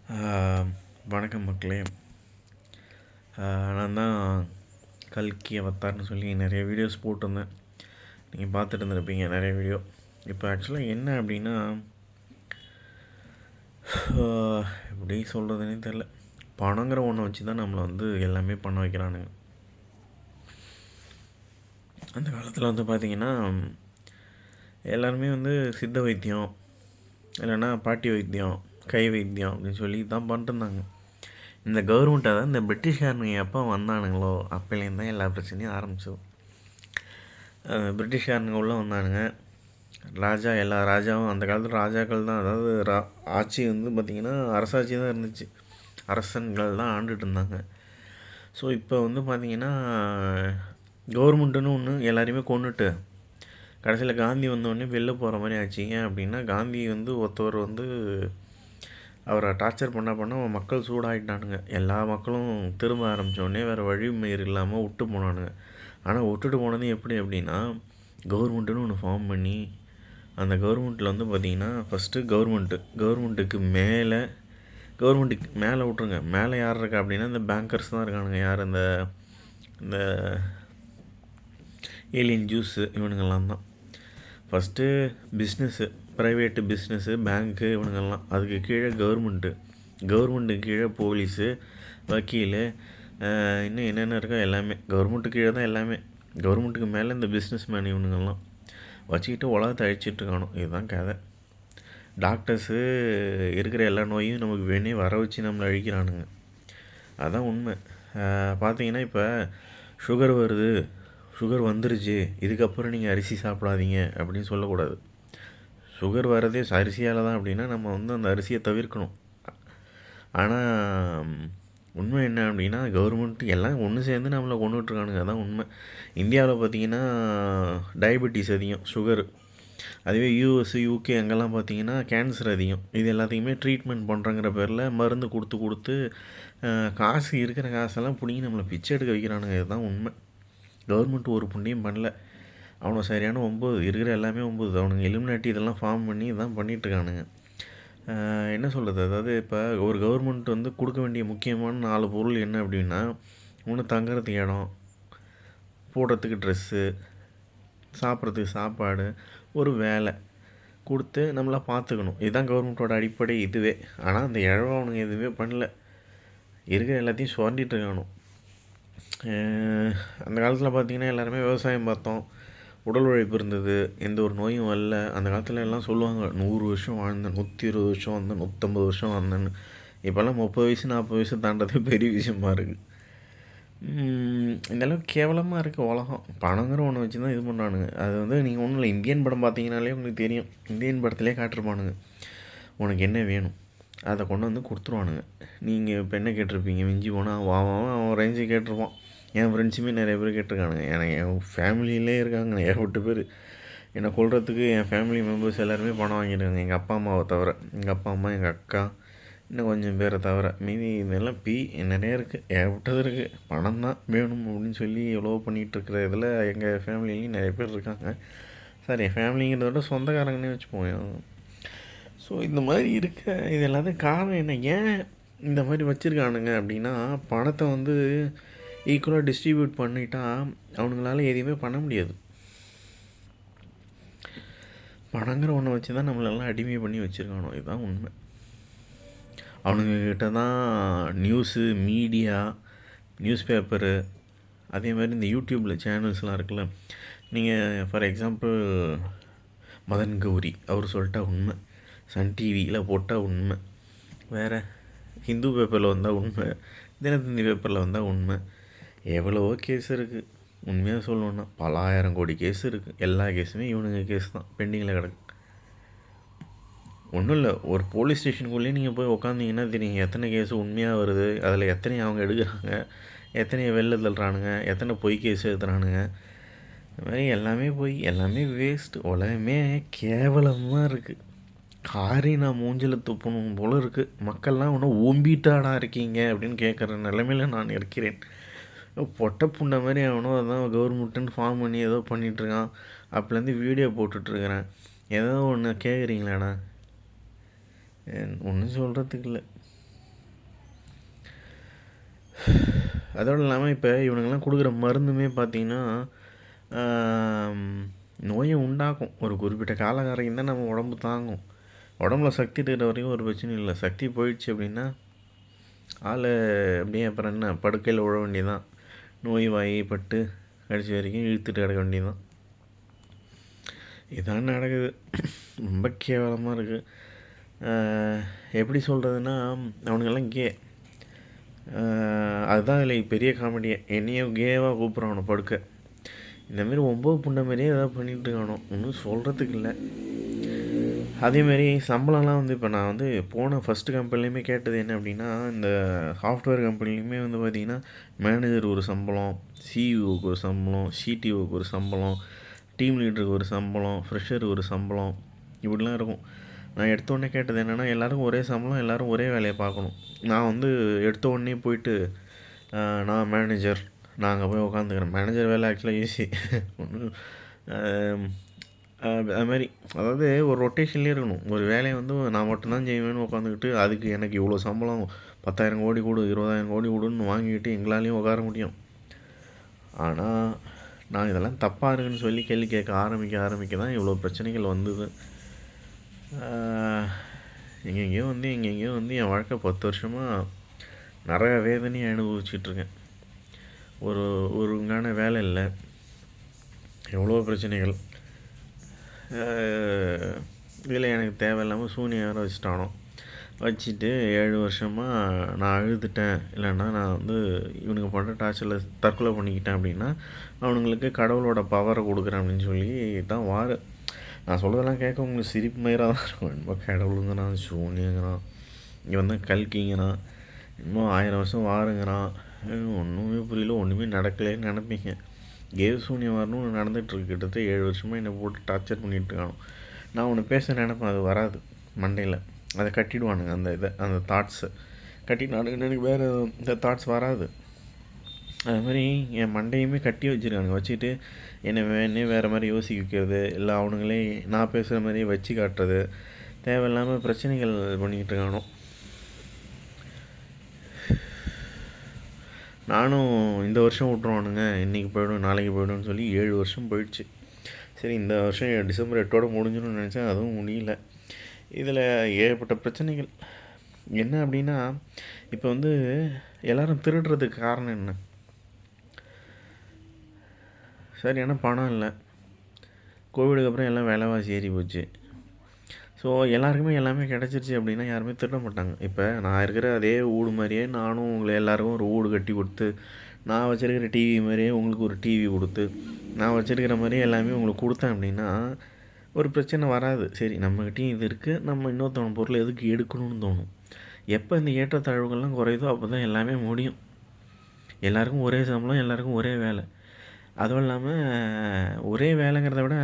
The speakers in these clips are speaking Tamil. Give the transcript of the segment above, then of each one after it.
வணக்கம் மக்களே. நான் தான் கல்கி அவத்தார்னு சொல்லி நிறைய வீடியோஸ் போட்டிருந்தேன். நீங்கள் பார்த்துட்டு இருந்திருப்பீங்க நிறைய வீடியோ. இப்போ ஆக்சுவலாக என்ன அப்படின்னா, எப்படி சொல்கிறதுனே தெரில. பணங்கிற ஒன்றை வச்சு தான் நம்மளை எல்லாமே பண்ண வைக்கிறானுங்க. அந்த காலத்தில் பார்த்திங்கன்னா எல்லாருமே சித்த வைத்தியம் இல்லைன்னா பாட்டி வைத்தியம் கை வைத்தியம் அப்படின்னு சொல்லி தான் பண்ணிட்டுருந்தாங்க. இந்த கவர்மெண்ட்டை தான் இந்த பிரிட்டிஷ்காரனுங்க எப்போ வந்தானுங்களோ அப்போலேருந்து தான் எல்லா பிரச்சனையும் ஆரம்பிச்சது. பிரிட்டிஷ்காரனுங்க உள்ளே வந்தானுங்க. எல்லா ராஜாவும் அந்த காலத்தில் ராஜாக்கள் தான், அதாவது ஆட்சி பார்த்திங்கன்னா அரசாட்சி தான் இருந்துச்சு. அரசன்கள் தான் ஆண்டுட்டு இருந்தாங்க. ஸோ இப்போ பார்த்திங்கன்னா கவர்மெண்ட்டுன்னு ஒன்று எல்லாரையுமே கொண்டுட்டு கடைசியில் காந்தி வந்தோடனே வெளில போகிற மாதிரி ஆச்சு. ஏன் அப்படின்னா காந்தி ஒருத்தவர் அவரை டார்ச்சர் பண்ண மக்கள் சூடாகிட்டானுங்க. எல்லா மக்களும் திரும்ப ஆரம்பித்தோடனே வேறு வழிமுறை இல்லாமல் விட்டு போனானுங்க. ஆனால் விட்டுட்டு போனது எப்படி அப்படின்னா, கவர்மெண்ட்டுன்னு ஒன்று ஃபார்ம் பண்ணி அந்த கவர்மெண்ட்டில் பார்த்திங்கன்னா ஃபஸ்ட்டு கவர்மெண்ட்டுக்கு மேலே விட்ருங்க. மேலே யார் இருக்கா அப்படின்னா இந்த பேங்கர்ஸ் தான் இருக்கானுங்க. யார் இந்த ஏலியன் ஜூஸு இவனுங்கெல்லாம் தான். ஃபஸ்ட்டு ப்ரைவேட்டு பிஸ்னஸ்ஸு பேங்க்கு இவனுங்கெல்லாம். அதுக்கு கீழே கவர்மெண்ட்டுக்கு கீழே போலீஸு வக்கீல் இன்னும் என்னென்ன இருக்கோ எல்லாமே கவர்மெண்ட்டுக்கு கீழே தான் எல்லாமே. கவர்மெண்ட்டுக்கு மேலே இந்த பிஸ்னஸ் மேன் இவனுங்கெல்லாம் வச்சுக்கிட்டு உலகத்தை அழிச்சிட்ருக்கானோ. இதுதான் கதை. டாக்டர்ஸு இருக்கிற எல்லா நோயும் நமக்கு வேணே வர வச்சு நம்மளை அழிக்கிறானுங்க. அதுதான் உண்மை. பார்த்தீங்கன்னா இப்போ சுகர் வந்துருச்சு, இதுக்கப்புறம் நீங்கள் அரிசி சாப்பிடாதீங்க அப்படின்னு சொல்லக்கூடாது. சுகர் வரதே அரிசியால் தான் அப்படின்னா நம்ம அந்த அரிசியை தவிர்க்கணும். ஆனால் உண்மை என்ன அப்படின்னா, கவர்மெண்ட் எல்லாம் ஒன்று சேர்ந்து நம்மளை கொண்டுட்ருக்கானுங்க. அதான் உண்மை. இந்தியாவில் பார்த்திங்கன்னா டயபெட்டிஸ் அதிகம், சுகரு. அதுவே யூஎஸ் யூகே அங்கெல்லாம் பார்த்திங்கன்னா கேன்சர் அதிகம். இது எல்லாத்தையுமே ட்ரீட்மெண்ட் பண்ணுறங்கிற பேரில் மருந்து கொடுத்து காசு இருக்கிற காசெல்லாம் பிடிங்கி நம்மளை பிச்சை எடுக்க வைக்கிறானுங்க. இதுதான் உண்மை. கவர்மெண்ட் ஒரு புண்ணியம் பண்ணல. அவனை சரியான 9 இருக்கிற எல்லாமே 9. அவனுங்க எலிமினேட்டி இதெல்லாம் ஃபார்ம் பண்ணி இதான் பண்ணிகிட்ருக்கானுங்க. என்ன சொல்கிறது, அதாவது இப்போ ஒரு கவர்மெண்ட் கொடுக்க வேண்டிய முக்கியமான 4 பொருள் என்ன அப்படின்னா, ஒன்று தங்குறதுக்கு இடம், போடுறதுக்கு ட்ரெஸ்ஸு, சாப்பிட்றதுக்கு சாப்பாடு, ஒரு வேலை கொடுத்து நம்மளை பார்த்துக்கணும். இதுதான் கவர்மெண்ட்டோட அடிப்படை இதுவே. ஆனால் அந்த அவனுங்க எதுவுமே பண்ணல. இருக்கிற எல்லாத்தையும் சுரண்டிகிட்ருக்கானோ. அந்த காலத்தில் பார்த்திங்கன்னா எல்லாருமே விவசாயம் பார்த்தோம், உடல் உழைப்பு இருந்தது, எந்த ஒரு நோயும் வரல. அந்த காலத்தில் எல்லாம் சொல்லுவாங்க 100 வருஷம் வாழ்ந்தேன், 120 வருஷம் வந்தேன், 150 வருஷம் வந்தேன்னு. இப்போல்லாம் 30 வயசு 40 வயசு தாண்டதே பெரிய விஷயமா இருக்குது. இந்தளவுக்கு கேவலமாக இருக்குது உலகம். பணங்கிற ஒன்று வச்சு தான் இது பண்ணுறானுங்க. அது நீங்கள் ஒன்றும் இல்லை, இந்தியன் படம் பார்த்தீங்கனாலே உங்களுக்கு தெரியும். இந்தியன் படத்துலேயே காட்டிருப்பானுங்க, உனக்கு என்ன வேணும் அதை கொண்டு கொடுத்துருவானுங்க. நீங்கள் இப்போ என்ன கேட்டிருப்பீங்க, மிஞ்சி போனால் அவன் ரேஞ்சு கேட்டிருப்பான். என் ஃப்ரெண்ட்ஸுமே நிறைய பேர் கேட்டிருக்கானுங்க. எனக்கு என் ஃபேமிலியிலே இருக்காங்க ஏகப்பட்ட பேர். என்னை கொள்றதுக்கு என் ஃபேமிலி மெம்பர்ஸ் எல்லாருமே பணம் வாங்கியிருக்காங்க. எங்கள் அப்பா அம்மாவை தவிர, எங்கள் அப்பா அம்மா, எங்கள் அக்கா, இன்னும் கொஞ்சம் பேரை தவிர மீதி இதெல்லாம் நிறைய இருக்குது, ஏகப்பட்டது இருக்குது. பணம் தான் வேணும் அப்படின்னு சொல்லி எவ்வளோ பண்ணிகிட்ருக்கிற இதில் எங்கள் ஃபேமிலிலையும் நிறைய பேர் இருக்காங்க. சார் என் ஃபேமிலிங்கிறத விட சொந்தக்காரங்கன்னே வச்சுப்போம். ஸோ இந்த மாதிரி இருக்க இது எல்லாத்தையும் காரணம் என்ன, ஏன் இந்த மாதிரி வச்சுருக்கானுங்க அப்படின்னா, பணத்தை ஈக்குவலாக டிஸ்ட்ரிபியூட் பண்ணிட்டா அவனுங்களால எதையுமே பண்ண முடியாது. பணங்கிற ஒன்றை வச்சு தான் நம்மளெல்லாம் அடிமை பண்ணி வச்சுருக்கானோ. இதுதான் உண்மை. அவனுங்கக்கிட்ட தான் நியூஸு, மீடியா, நியூஸ் பேப்பரு, அதே மாதிரி இந்த யூடியூப்பில் சேனல்ஸ்லாம் இருக்குல்ல. நீங்கள் ஃபார் எக்ஸாம்பிள் மதன் கௌரி அவர் சொல்லிட்டா உண்மை, சன் டிவியில் போட்டால் உண்மை, வேறு ஹிந்து பேப்பரில் வந்தால் உண்மை, தினத்தந்தி பேப்பரில் வந்தால் உண்மை. எவ்வளவோ கேஸ் இருக்குது. உண்மையாக சொல்லணுன்னா பல 1000 கோடி கேஸ் இருக்குது. எல்லா கேஸுமே இவனுங்க கேஸ் தான் பெண்டிங்கில் கிடக்கு. ஒன்றும் இல்லை, ஒரு போலீஸ் ஸ்டேஷனுக்குள்ளேயே நீங்கள் போய் உக்காந்திங்கன்னா தெரியும் எத்தனை கேஸு உண்மையாக வருது, அதில் எத்தனை அவங்க எடுக்கிறாங்க, எத்தனை வெளில தள்ளுறானுங்க, எத்தனை பொய் கேஸ் எடுத்துறானுங்க. இது மாதிரி எல்லாமே வேஸ்ட்டு. உலகமே கேவலமாக இருக்குது. காரி நான் மூஞ்சில் துப்பணும் போல் இருக்குது. மக்கள்லாம் ஒன்றும் ஓம்பிட்டாடா இருக்கீங்க அப்படின்னு கேட்குற நிலைமையில் நான் இருக்கிறேன். பொட்டை புண்டை மாதிரி அவனோ அதான் கவர்மெண்ட்டுன்னு ஃபார்ம் பண்ணி ஏதோ பண்ணிகிட்ருக்கான். அப்போலேருந்து வீடியோ போட்டுட்ருக்கிறேன். ஏதோ ஒன்று கேட்குறீங்களாண்ணா, ஒன்றும் சொல்கிறதுக்கு இல்லை. அதோடு இல்லாமல் இப்போ இவனுங்கெல்லாம் கொடுக்குற மருந்துமே பார்த்திங்கன்னா நோயை உண்டாக்கும். ஒரு குறிப்பிட்ட கால வரைக்கும் தான் நம்ம உடம்பு தாங்கும். உடம்புல சக்தி இருக்கிற வரைக்கும் ஒரு பிரச்சனையும் இல்லை. சக்தி போயிடுச்சு அப்படின்னா ஆள் அப்படியே அப்புறம் என்ன படுக்கையில் விழ வேண்டியதான். நோய் வாய்ப்பட்டு கடைசி வரைக்கும் இழுத்துட்டு கிடக்க வேண்டியதான். இதான் நடக்குது. ரொம்ப கேவலமாக இருக்குது. எப்படி சொல்கிறதுனா அவனுங்கெல்லாம் அதுதான் இல்லை பெரிய காமெடியே. என்னையும் கேவாக கூப்பிட்றானோ படுக்க. இந்தமாரி 9 புண்டை மாரியே ஏதாவது பண்ணிகிட்டு இருக்கானோ, ஒன்றும் சொல்கிறதுக்கு இல்லை. அதேமாரி சம்பளம்லாம் வந்து இப்போ நான் வந்து போன ஃபஸ்ட்டு கம்பெனிலையுமே கேட்டது என்ன அப்படின்னா, இந்த சாஃப்ட்வேர் கம்பெனிலையுமே வந்து பார்த்திங்கன்னா மேனேஜர் ஒரு சம்பளம், சிஇஓக்கு ஒரு சம்பளம், சிடிஓக்கு ஒரு சம்பளம், டீம் லீடருக்கு ஒரு சம்பளம், ஃப்ரெஷருக்கு ஒரு சம்பளம், இப்படிலாம் இருக்கும். நான் எடுத்தோடனே கேட்டது என்னென்னா, எல்லோருக்கும் ஒரே சம்பளம், எல்லோரும் ஒரே வேலையை பார்க்கணும். நான் வந்து எடுத்த உடனே போயிட்டு நான் மேனேஜர், நான் அங்கே போய் உட்காந்துக்கிறேன். மேனேஜர் வேலை ஆக்சுவலாக ஈஸி. ஒன்றும் அதுமாதிரி அதாவது ஒரு ரொட்டேஷன்லேயே இருக்கணும். ஒரு வேலையை வந்து நான் மட்டும்தான் செய்வேன்னு உட்காந்துக்கிட்டு அதுக்கு எனக்கு இவ்வளோ சம்பளம் 10,000 கோடி கொடு, 20,000 கோடி கொடுன்னு வாங்கிக்கிட்டு எங்களாலேயும் உட்கார முடியும். ஆனால் நான் இதெல்லாம் தப்பாக இருக்குன்னு சொல்லி கேள்வி கேட்க ஆரம்பிக்க தான் இவ்வளோ பிரச்சனைகள் வந்தது. எங்கெங்கேயோ வந்து என் வாழ்க்கை 10 வருஷமாக நிறைய வேதனையை அனுபவிச்சிட்ருக்கேன். ஒழுங்கான வேலை இல்லை, எவ்வளோ பிரச்சனைகள். இதில் எனக்கு தேவையில்லாமல் சூனியம் வேறு வச்சுட்டு 7 வருஷமாக நான் அழுதுட்டேன், இல்லைன்னா நான் வந்து இவனுங்க பண்ணுற டார்ச்சரில் தற்கொலை பண்ணிக்கிட்டேன் அப்படின்னா அவனுங்களுக்கு கடவுளோட பவரை கொடுக்குறேன் அப்படின்னு சொல்லி தான் நான் சொல்கிறதெல்லாம் கேட்க உங்களுக்கு சிரிப்பு மயிராக தான் இருக்கும். இன்னும் கடவுளுங்கிறான், சூனியங்கிறான், இவன் தான் கல்கிங்கிறான், இன்னும் 1000 வருஷம் வாருங்கிறான். ஒன்றுமே புரியல, ஒன்றுமே நடக்கலைன்னு நினைப்பீங்க. சூனியம் வரணும்னு நடந்துகிட்ருக்கு. கிட்டத்தட்ட 7 வருஷமாக என்னை போட்டு டார்ச்சர் பண்ணிகிட்டு இருக்கானோ. நான் ஒன்று பேச நினைப்பேன், அது வராது மண்டையில். அதை கட்டிடுவானுங்க, அந்த தாட்ஸை கட்டினானுங்க. எனக்கு வேறு இந்த தாட்ஸ் வராது. அது மாதிரி என் மண்டையுமே கட்டி வச்சுருக்கானுங்க. வச்சுட்டு என்னை வேறு மாதிரி யோசிக்க வைக்கிறது, இல்லை அவனுங்களே நான் பேசுகிற மாதிரியே வச்சு காட்டுறது, தேவையில்லாமல் பிரச்சனைகள் பண்ணிக்கிட்டு இருக்கானோ. நானும் இந்த வருஷம் விட்ருவானுங்க, இன்றைக்கி போய்டும் நாளைக்கு போய்டும்னு சொல்லி 7 வருஷம் போயிடுச்சு. சரி, இந்த வருஷம் டிசம்பர் 8 முடிஞ்சிடும்னு நினச்சேன், அதுவும் முடியல. இதில் ஏகப்பட்ட பிரச்சனைகள். என்ன அப்படின்னா, இப்போ வந்து எல்லோரும் திருடுறதுக்கு காரணம் என்ன? சரியான பணம் இல்லை. கோவிடுக்கு அப்புறம் எல்லாம் விலைவாசி ஏறி போச்சு. ஸோ எல்லாருக்குமே எல்லாமே கிடச்சிருச்சு அப்படின்னா யாருமே திருட மாட்டாங்க. இப்போ நான் இருக்கிற அதே வீடு மாதிரியே நானும் உங்களை எல்லாருக்கும் ஒரு வீடு கட்டி கொடுத்து, நான் வச்சுருக்கிற டிவி மாதிரியே உங்களுக்கு ஒரு டிவி கொடுத்து, நான் வச்சுருக்கிற மாதிரியே எல்லாமே உங்களுக்கு கொடுத்தேன் அப்படின்னா ஒரு பிரச்சனை வராது. சரி, நம்மகிட்டையும் இது இருக்குது, நம்ம இன்னொருத்தவங்க பொருள் எதுக்கு எடுக்கணும்னு தோணும். எப்போ இந்த ஏற்றத்தாழ்வுகள்லாம் குறையுதோ அப்போ தான் எல்லாமே முடியும். எல்லாேருக்கும் ஒரே சம்பளம், எல்லாேருக்கும் ஒரே வேலை. அதுவும் இல்லாமல் ஒரே வேலைங்கிறத விட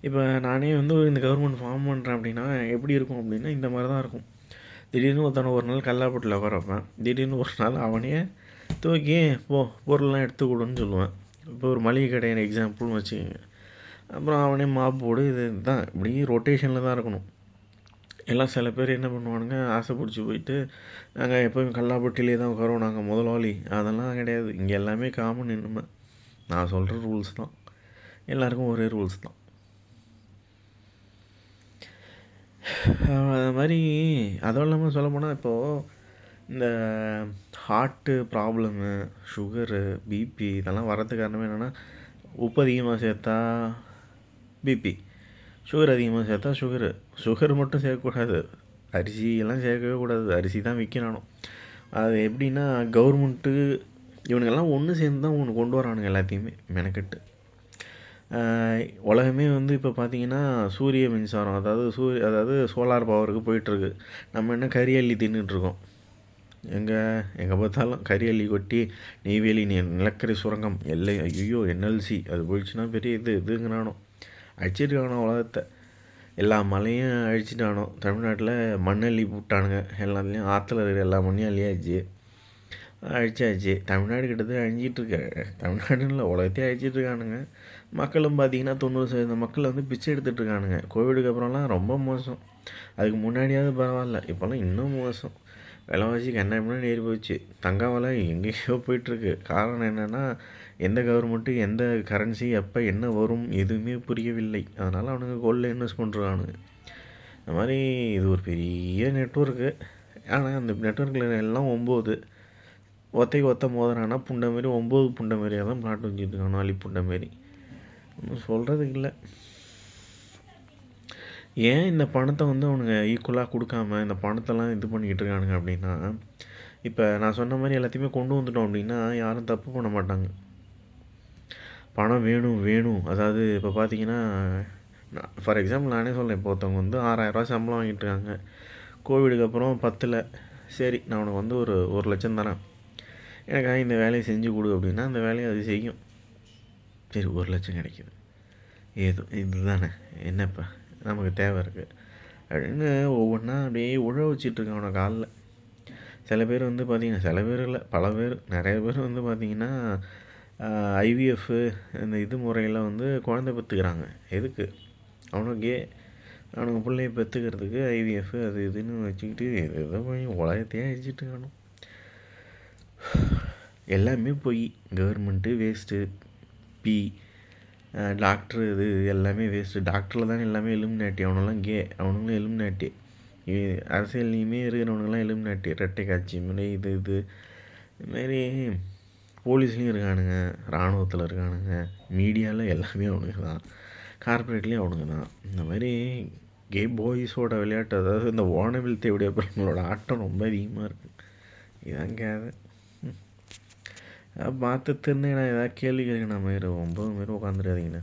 இப்போ நானே வந்து இந்த கவர்மெண்ட் ஃபார்ம் பண்ணுறேன் அப்படின்னா எப்படி இருக்கும் அப்படின்னா இந்த மாதிரி தான் இருக்கும். திடீர்னு ஒருத்தனை ஒரு நாள் கல்லாப்பட்டில் உட்கார வைப்பேன். திடீர்னு ஒரு நாள் அவனையே தூக்கி பொருள்லாம் எடுத்து கொடுன்னு சொல்லுவேன். இப்போ ஒரு மளிகை கடையான எக்ஸாம்பிள்னு வச்சுக்கோங்க. அப்புறம் அவனே மாப் போடு, இது தான் இப்படி ரொட்டேஷனில் தான் இருக்கணும். எல்லாம் சில பேர் என்ன பண்ணுவானுங்க, ஆசை பிடிச்சி போயிட்டு நாங்கள் எப்போயும் கல்லாப்பட்டிலே தான் உட்காரோம், நாங்கள் முதலாளி. அதெல்லாம் கிடையாது. இங்கே எல்லாமே காமன். இனிமே நான் சொல்கிற ரூல்ஸ் தான், எல்லாேருக்கும் ஒரே ரூல்ஸ் தான். அது மாதிரி அதுவும் இல்லாமல் சொல்லப்போனால் இப்போது இந்த ஹார்ட்டு ப்ராப்ளமு, சுகரு, பிபி இதெல்லாம் வர்றதுக்கு காரணமே என்னென்னா, உப்பு அதிகமாக சேர்த்தா பிபி, சுகர் அதிகமாக சேர்த்தா சுகர் மட்டும் சேர்க்கக்கூடாது, அரிசி எல்லாம் சேர்க்கவே கூடாது. அரிசி தான் விற்கிறானோ. அது எப்படின்னா கவர்மெண்ட்டு இவனுங்கெல்லாம் ஒன்று சேர்ந்து தான் ஒன்று கொண்டு வரானுங்க எல்லாத்தையுமே மெனக்கெட்டு. உலகமே வந்து இப்போ பார்த்திங்கன்னா சூரிய மின்சாரம், அதாவது சோலார் பவருக்கு போயிட்டுருக்கு. நம்ம என்ன கறி அள்ளி தின்னுட்ருக்கோம். எங்கே பார்த்தாலும் கறி அள்ளி கொட்டி நெய்வேலி நிலக்கரி சுரங்கம் ஐயோ என்எல்சி அது போயிடுச்சுன்னா பெரிய இதுங்கிறானோ. அழிச்சிருக்கானோ உலகத்தை. எல்லா மலையும் அழிச்சிட்டானோ. தமிழ்நாட்டில் மண்ணள்ளி போட்டானுங்க. எல்லாத்துலேயும் ஆற்றுல இருக்கிற எல்லா மண்ணையும் அழிச்சாச்சு. தமிழ்நாடு கிட்டத்தட்ட அழிஞ்சிட்ருக்கு. தமிழ்நாடுன்னு இல்லை, உலகத்தையே அழிச்சிட்ருக்கானுங்க. மக்களும் பார்த்திங்கன்னா 90% மக்கள் வந்து பிச்சை எடுத்துகிட்ருக்கானுங்க. கோவிடுக்கு அப்புறம்லாம் ரொம்ப மோசம். அதுக்கு முன்னாடியாவது பரவாயில்ல, இப்போல்லாம் இன்னும் மோசம். விலைவாசிக்கு என்ன எப்படின்னு ஏறி போச்சு. தங்கம் விலை எங்கேயோ போயிட்டுருக்கு. காரணம் என்னென்னா, எந்த கவர்மெண்ட்டு எந்த கரன்சி எப்போ என்ன வரும் எதுவுமே புரியவில்லை. அதனால் அவனுங்க கோல்டில் இன்வெஸ்ட் பண்ணுறானுங்க. இந்த மாதிரி இது ஒரு பெரிய நெட்வொர்க்கு. ஆனால் அந்த நெட்வொர்க்கில் எல்லாம் 9 ஒத்தைக்கு ஒத்த மோதிரானா புண்டை மாரி 9 புண்டை மாரியாக தான் பிளாட் வச்சுட்டு இருக்கான். 4 புண்டை மாரி ஒன்றும் சொல்கிறதுக்கு இல்லை. ஏன் இந்த பணத்தை வந்து அவனுங்க ஈக்குவலாக கொடுக்காம இந்த பணத்தெல்லாம் இது பண்ணிக்கிட்டு இருக்கானுங்க அப்படின்னா, இப்போ நான் சொன்ன மாதிரி எல்லாத்தையுமே கொண்டு வந்துட்டோம் அப்படின்னா யாரும் தப்பு பண்ண மாட்டாங்க. பணம் வேணும் வேணும். அதாவது இப்போ பார்த்தீங்கன்னா, ஃபார் எக்ஸாம்பிள் நானே சொல்கிறேன். இப்போ ஒருத்தவங்க வந்து 6000 சம்பளம் வாங்கிட்டு இருக்காங்க. கோவிடுக்கு அப்புறம் 10ல் சரி நான் உனக்கு வந்து ஒரு 1,00,000 தரேன், எனக்காக இந்த வேலையை செஞ்சு கொடு அப்படின்னா அந்த வேலையை அது செய்யும். சரி 1,00,000 கிடைக்கிது, ஏதோ இதுதானே என்னப்பா நமக்கு தேவை இருக்குது அப்படின்னு ஒவ்வொன்றா அப்படியே உழ வச்சிட்ருக்கான் அவனை காலில். சில பேர் வந்து பார்த்திங்கன்னா, சில பேர் இல்லை பல பேர் நிறைய பேர் வந்து பார்த்திங்கன்னா IVF இந்த இது முறையில் வந்து குழந்தை பெற்றுக்கிறாங்க. எதுக்கு? அவனுக்கு அவனுங்க பிள்ளைய பெற்றுக்கிறதுக்கு IVF அது இதுன்னு வச்சுக்கிட்டு ஏதோ போய் உலகத்தையே அழிச்சிட்டு காணும். எல்லாமே போய் கவர்மெண்ட்டு வேஸ்ட்டு, டாக்டரு இது எல்லாமே வேஸ்ட்டு. டாக்டரில் தான் எல்லாமே எலிமினேட்டி. அவனெல்லாம் அவனுங்களும் எலிமினேட்டி. அரசியல்லையுமே இருக்கிறவனுங்களாம் எலிமினேட்டி. ரெட்டை காட்சி முறை இது இதுமாரி போலீஸ்லேயும் இருக்கானுங்க, இராணுவத்தில் இருக்கானுங்க, மீடியாவில் எல்லாமே அவனுங்க தான், கார்பரேட்லேயும் அவனுங்க தான். இந்த மாதிரி கே பாய்ஸோட விளையாட்டு, அதாவது இந்த வானவில் தேவைய பிள்ளைங்களோட ஆட்டம் ரொம்ப அதிகமாக இருக்குது. இதான் கேது பார்த்து திருந்தேண்ணா. ஏதாவது கேள்வி கேட்கணும். மாதிரி 9 மாரி உட்காந்துருக்காதீங்கண்ணா.